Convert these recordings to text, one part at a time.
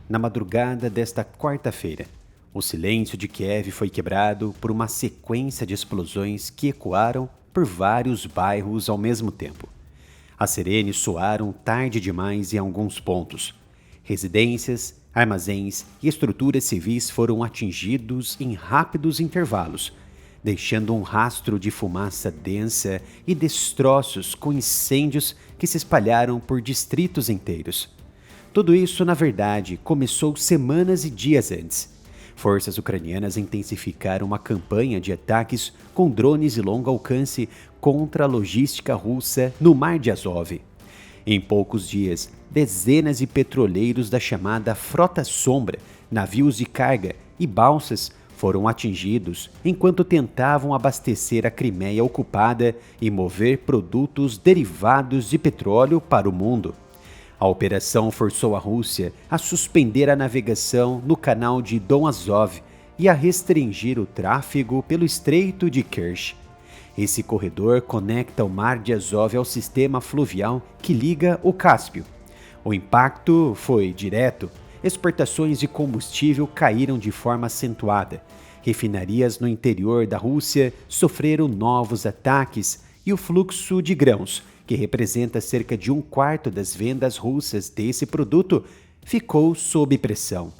na madrugada desta quarta-feira. O silêncio de Kiev foi quebrado por uma sequência de explosões que ecoaram por vários bairros ao mesmo tempo. As sirenes soaram tarde demais em alguns pontos. Residências, armazéns e estruturas civis foram atingidos em rápidos intervalos, deixando um rastro de fumaça densa e destroços com incêndios que se espalharam por distritos inteiros. Tudo isso, na verdade, começou semanas e dias antes. Forças ucranianas intensificaram uma campanha de ataques com drones de longo alcance contra a logística russa no Mar de Azov. Em poucos dias, dezenas de petroleiros da chamada Frota Sombra, navios de carga e balsas foram atingidos enquanto tentavam abastecer a Crimeia ocupada e mover produtos derivados de petróleo para o mundo. A operação forçou a Rússia a suspender a navegação no canal de Dom Azov e a restringir o tráfego pelo Estreito de Kerch. Esse corredor conecta o Mar de Azov ao sistema fluvial que liga o Cáspio. O impacto foi direto. Exportações de combustível caíram de forma acentuada. Refinarias no interior da Rússia sofreram novos ataques e o fluxo de grãos, que representa cerca de 1/4 das vendas russas desse produto, ficou sob pressão.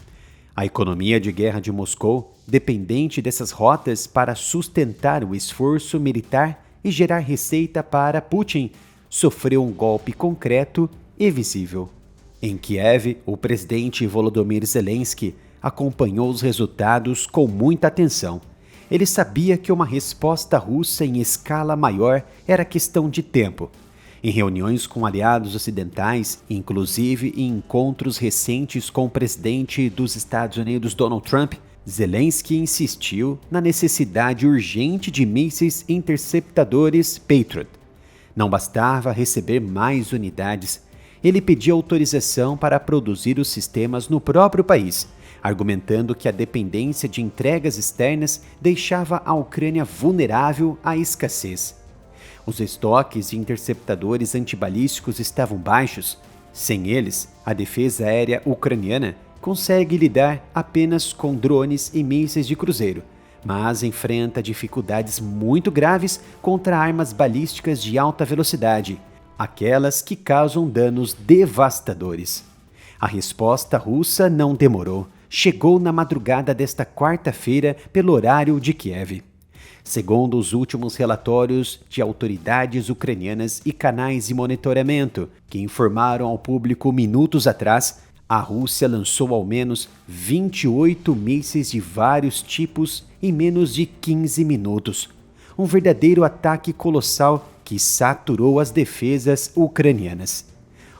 A economia de guerra de Moscou, dependente dessas rotas para sustentar o esforço militar e gerar receita para Putin, sofreu um golpe concreto e visível. Em Kiev, o presidente Volodymyr Zelensky acompanhou os resultados com muita atenção. Ele sabia que uma resposta russa em escala maior era questão de tempo. Em reuniões com aliados ocidentais, inclusive em encontros recentes com o presidente dos Estados Unidos, Donald Trump, Zelensky insistiu na necessidade urgente de mísseis interceptadores Patriot. Não bastava receber mais unidades, ele pediu autorização para produzir os sistemas no próprio país, argumentando que a dependência de entregas externas deixava a Ucrânia vulnerável à escassez. Os estoques de interceptadores antibalísticos estavam baixos. Sem eles, a defesa aérea ucraniana consegue lidar apenas com drones e mísseis de cruzeiro, mas enfrenta dificuldades muito graves contra armas balísticas de alta velocidade, aquelas que causam danos devastadores. A resposta russa não demorou. Chegou na madrugada desta quarta-feira pelo horário de Kiev. Segundo os últimos relatórios de autoridades ucranianas e canais de monitoramento, que informaram ao público minutos atrás, a Rússia lançou ao menos 28 mísseis de vários tipos em menos de 15 minutos. Um verdadeiro ataque colossal que saturou as defesas ucranianas.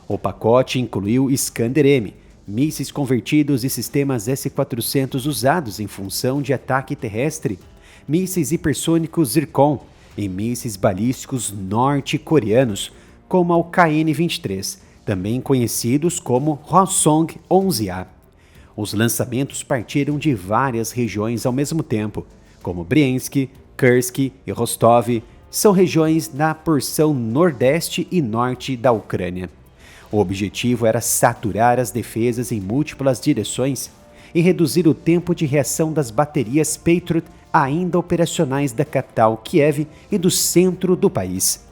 O pacote incluiu Iskander-M, mísseis convertidos e sistemas S-400 usados em função de ataque terrestre, mísseis hipersônicos Zircon e mísseis balísticos norte-coreanos, como o KN-23, também conhecidos como Hwasong-11A. Os lançamentos partiram de várias regiões ao mesmo tempo, como Briansk, Kursk e Rostov, são regiões na porção nordeste e norte da Ucrânia. O objetivo era saturar as defesas em múltiplas direções e reduzir o tempo de reação das baterias Patriot ainda operacionais da capital Kiev e do centro do país.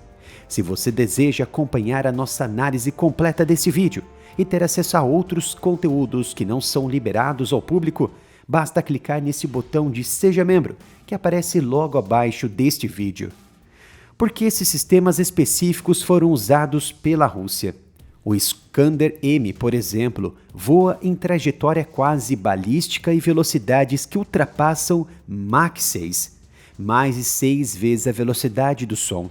Se você deseja acompanhar a nossa análise completa desse vídeo e ter acesso a outros conteúdos que não são liberados ao público, basta clicar nesse botão de Seja Membro, que aparece logo abaixo deste vídeo. Por que esses sistemas específicos foram usados pela Rússia? O Iskander-M, por exemplo, voa em trajetória quase balística e velocidades que ultrapassam Mach 6, mais de 6 vezes a velocidade do som,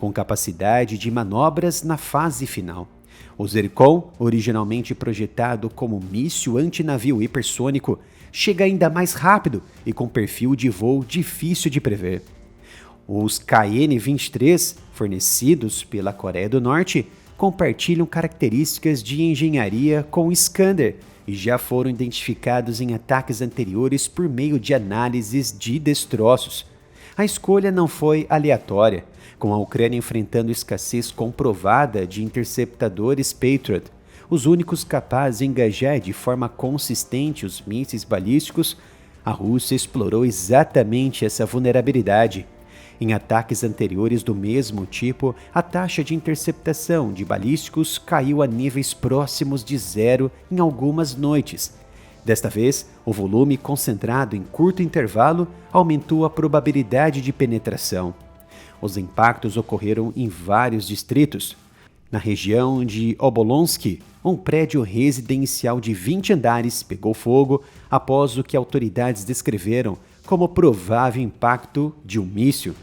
com capacidade de manobras na fase final. O Zircon, originalmente projetado como míssil antinavio hipersônico, chega ainda mais rápido e com perfil de voo difícil de prever. Os KN-23, fornecidos pela Coreia do Norte, compartilham características de engenharia com o Iskander e já foram identificados em ataques anteriores por meio de análises de destroços. A escolha não foi aleatória, com a Ucrânia enfrentando escassez comprovada de interceptadores Patriot. os únicos capazes de engajar de forma consistente os mísseis balísticos, a Rússia explorou exatamente essa vulnerabilidade. Em ataques anteriores do mesmo tipo, a taxa de interceptação de balísticos caiu a níveis próximos de zero em algumas noites. Desta vez, o volume concentrado em curto intervalo aumentou a probabilidade de penetração. Os impactos ocorreram em vários distritos. Na região de Obolonsky, um prédio residencial de 20 andares pegou fogo após o que autoridades descreveram como provável impacto de um míssil.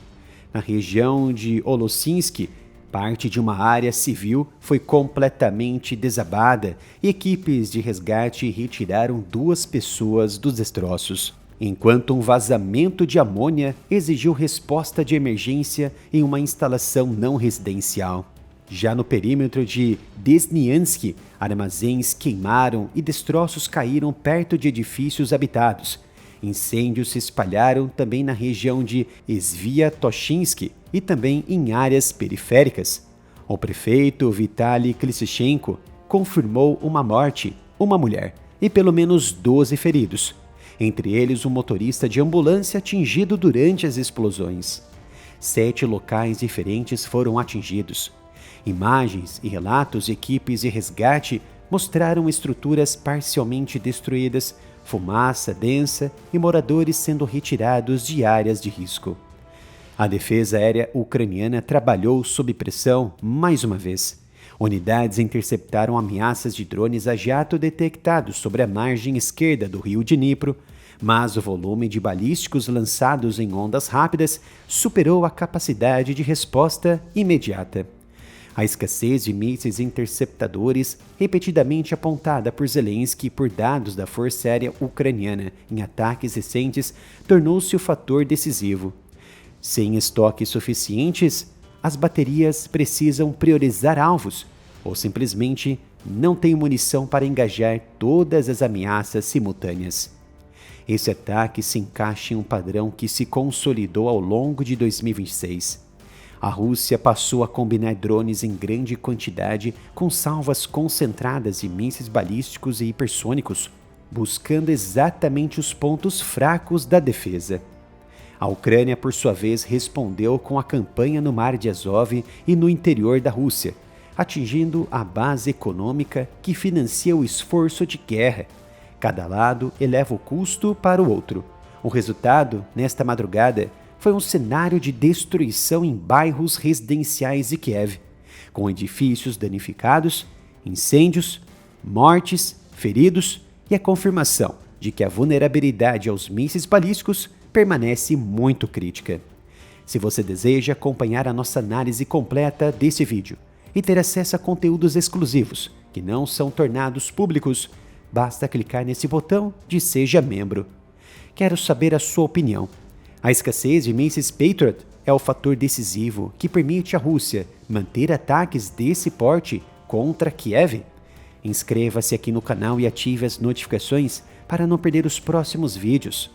Na região de Oloshinsky, parte de uma área civil foi completamente desabada e equipes de resgate retiraram 2 pessoas dos destroços, enquanto um vazamento de amônia exigiu resposta de emergência em uma instalação não residencial. Já no perímetro de Desnyansky, armazéns queimaram e destroços caíram perto de edifícios habitados. Incêndios se espalharam também na região de Sviatoshinsky e também em áreas periféricas. O prefeito Vitaly Klitschko confirmou uma morte, uma mulher, e pelo menos 12 feridos, entre eles um motorista de ambulância atingido durante as explosões. 7 locais diferentes foram atingidos. Imagens e relatos de equipes de resgate mostraram estruturas parcialmente destruídas, fumaça densa e moradores sendo retirados de áreas de risco. A defesa aérea ucraniana trabalhou sob pressão mais uma vez. Unidades interceptaram ameaças de drones a jato detectados sobre a margem esquerda do rio Dnipro, mas o volume de balísticos lançados em ondas rápidas superou a capacidade de resposta imediata. A escassez de mísseis interceptadores, repetidamente apontada por Zelensky por dados da Força Aérea Ucraniana em ataques recentes, tornou-se o fator decisivo. Sem estoques suficientes, as baterias precisam priorizar alvos, ou simplesmente não têm munição para engajar todas as ameaças simultâneas. Esse ataque se encaixa em um padrão que se consolidou ao longo de 2026. A Rússia passou a combinar drones em grande quantidade com salvas concentradas de mísseis balísticos e hipersônicos, buscando exatamente os pontos fracos da defesa. A Ucrânia, por sua vez, respondeu com a campanha no Mar de Azov e no interior da Rússia, atingindo a base econômica que financia o esforço de guerra. Cada lado eleva o custo para o outro. O resultado, nesta madrugada, foi um cenário de destruição em bairros residenciais de Kiev, com edifícios danificados, incêndios, mortes, feridos e a confirmação de que a vulnerabilidade aos mísseis balísticos permanece muito crítica. Se você deseja acompanhar a nossa análise completa desse vídeo e ter acesso a conteúdos exclusivos que não são tornados públicos, basta clicar nesse botão de Seja Membro. Quero saber a sua opinião. A escassez de mísseis Patriot é o fator decisivo que permite à Rússia manter ataques desse porte contra Kiev? Inscreva-se aqui no canal e ative as notificações para não perder os próximos vídeos.